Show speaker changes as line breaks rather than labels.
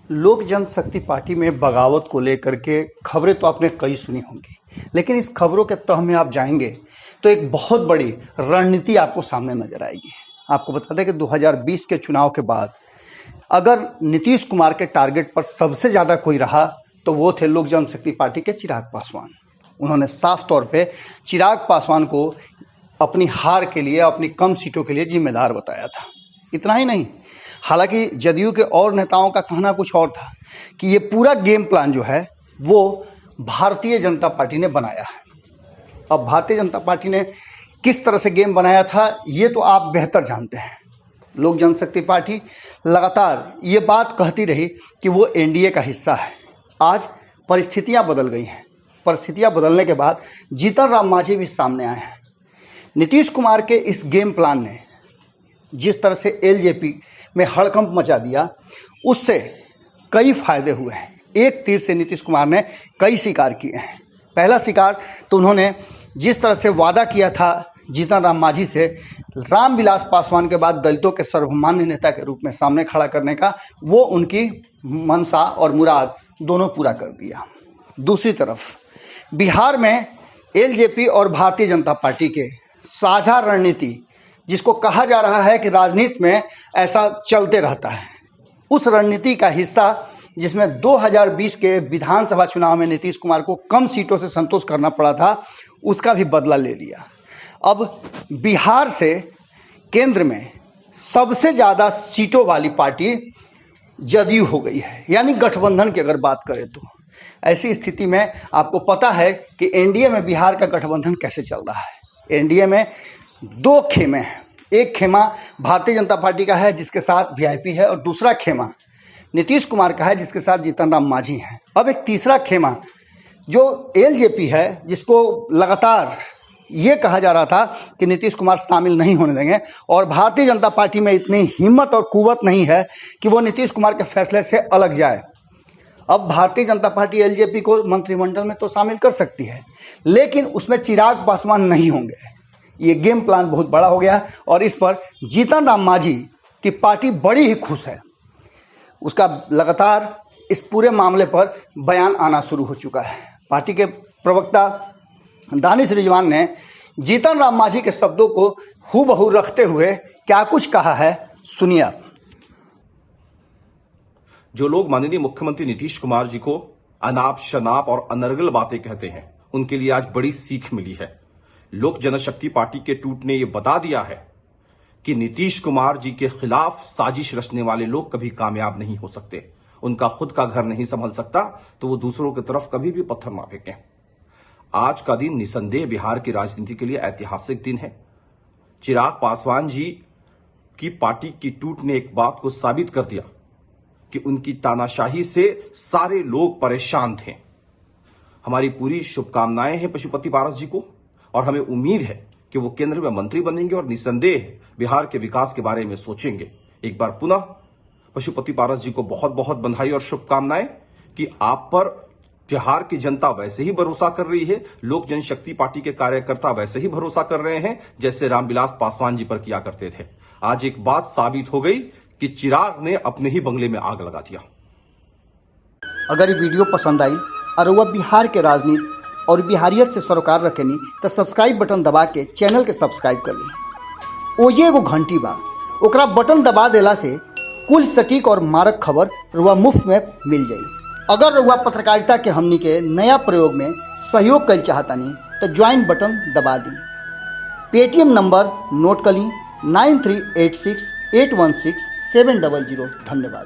लोक जनशक्ति पार्टी में बगावत को लेकर के खबरें तो आपने कई सुनी होंगी, लेकिन इस खबरों के तह में आप जाएंगे तो एक बहुत बड़ी रणनीति आपको सामने नजर आएगी। आपको बता दें कि 2020 के चुनाव के बाद अगर नीतीश कुमार के टारगेट पर सबसे ज़्यादा कोई रहा तो वो थे लोक जनशक्ति पार्टी के चिराग पासवान। उन्होंने साफ तौर पे चिराग पासवान को अपनी हार के लिए, अपनी कम सीटों के लिए जिम्मेदार बताया था। इतना ही नहीं, हालांकि जदयू के और नेताओं का कहना कुछ और था कि ये पूरा गेम प्लान जो है वो भारतीय जनता पार्टी ने बनाया है। अब भारतीय जनता पार्टी ने किस तरह से गेम बनाया था ये तो आप बेहतर जानते हैं। लोक जनशक्ति पार्टी लगातार ये बात कहती रही कि वो एनडीए का हिस्सा है। आज परिस्थितियां बदल गई हैं। परिस्थितियां बदलने के बाद जीतन राम मांझी भी सामने आए हैं। नीतीश कुमार के इस गेम प्लान ने जिस तरह से एलजेपी में हड़कंप मचा दिया, उससे कई फायदे हुए हैं। एक तीर से नीतीश कुमार ने कई शिकार किए हैं। पहला शिकार तो उन्होंने जिस तरह से वादा किया था जीतन राम मांझी से रामविलास पासवान के बाद दलितों के सर्वमान्य नेता के रूप में सामने खड़ा करने का, वो उनकी मनसा और मुराद दोनों पूरा कर दिया। दूसरी तरफ बिहार में एलजेपी और भारतीय जनता पार्टी के साझा रणनीति, जिसको कहा जा रहा है कि राजनीति में ऐसा चलते रहता है, उस रणनीति का हिस्सा जिसमें 2020 के विधानसभा चुनाव में नीतीश कुमार को कम सीटों से संतोष करना पड़ा था, उसका भी बदला ले लिया। अब बिहार से केंद्र में सबसे ज़्यादा सीटों वाली पार्टी जदयू हो गई है, यानी गठबंधन की अगर बात करें तो। ऐसी स्थिति में आपको पता है कि एनडीए में बिहार का गठबंधन कैसे चल रहा है। एनडीए में दो खेमे हैं। एक खेमा भारतीय जनता पार्टी का है जिसके साथ वीआईपी है, और दूसरा खेमा नीतीश कुमार का है जिसके साथ जीतन राम मांझी हैं। अब एक तीसरा खेमा जो एलजेपी है, जिसको लगातार ये कहा जा रहा था कि नीतीश कुमार शामिल नहीं होने देंगे, और भारतीय जनता पार्टी में इतनी हिम्मत और कुव्वत नहीं है कि वो नीतीश कुमार के फैसले से अलग जाए। अब भारतीय जनता पार्टी एलजेपी को मंत्रिमंडल में तो शामिल कर सकती है, लेकिन उसमें चिराग पासवान नहीं होंगे। ये गेम प्लान बहुत बड़ा हो गया और इस पर जीतन राम मांझी की पार्टी बड़ी ही खुश है। उसका लगातार इस पूरे मामले पर बयान आना शुरू हो चुका है। पार्टी के प्रवक्ता दानिश रिजवान ने जीतन राम मांझी के शब्दों को हूबहू रखते हुए क्या कुछ कहा है, सुनिए आप।
जो लोग माननीय मुख्यमंत्री नीतीश कुमार जी को अनाप शनाप और अनर्गल बातें कहते हैं, उनके लिए आज बड़ी सीख मिली है। लोक जनशक्ति पार्टी के टूट ने यह बता दिया है कि नीतीश कुमार जी के खिलाफ साजिश रचने वाले लोग कभी कामयाब नहीं हो सकते। उनका खुद का घर नहीं संभल सकता तो वो दूसरों की तरफ कभी भी पत्थर ना फेंकें। आज का दिन निसंदेह बिहार की राजनीति के लिए ऐतिहासिक दिन है। चिराग पासवान जी की पार्टी की टूट ने एक बात को साबित कर दिया कि उनकी तानाशाही से सारे लोग परेशान थे। हमारी पूरी शुभकामनाएं हैं पशुपति पारस जी को, और हमें उम्मीद है कि वो केंद्र में मंत्री बनेंगे और निसंदेह बिहार के विकास के बारे में सोचेंगे। एक बार पुनः पशुपति पारस जी को बहुत बहुत बधाई और शुभकामनाएं कि आप पर बिहार की जनता वैसे ही भरोसा कर रही है, लोक जनशक्ति पार्टी के कार्यकर्ता वैसे ही भरोसा कर रहे हैं जैसे रामविलास पासवान जी पर किया करते थे। आज एक बात साबित हो गई कि चिराग ने अपने ही बंगले में आग लगा दिया।
अगर ये वीडियो पसंद आई और वह बिहार के राजनीति और बिहारियत से सरोकार रखेनी तो सब्सक्राइब बटन दबा के चैनल के सब्सक्राइब कर ली। ओजे एगो घंटी बा, ओकरा बटन दबा देला से कुल सटीक और मारक खबर रुआ मुफ्त में मिल जाई। अगर रुआ पत्रकारिता के हमनी के नया प्रयोग में सहयोग कर चाहतानी तो ज्वाइन बटन दबा दी। पेटीएम नंबर नोट कर ली 9386816700। धन्यवाद।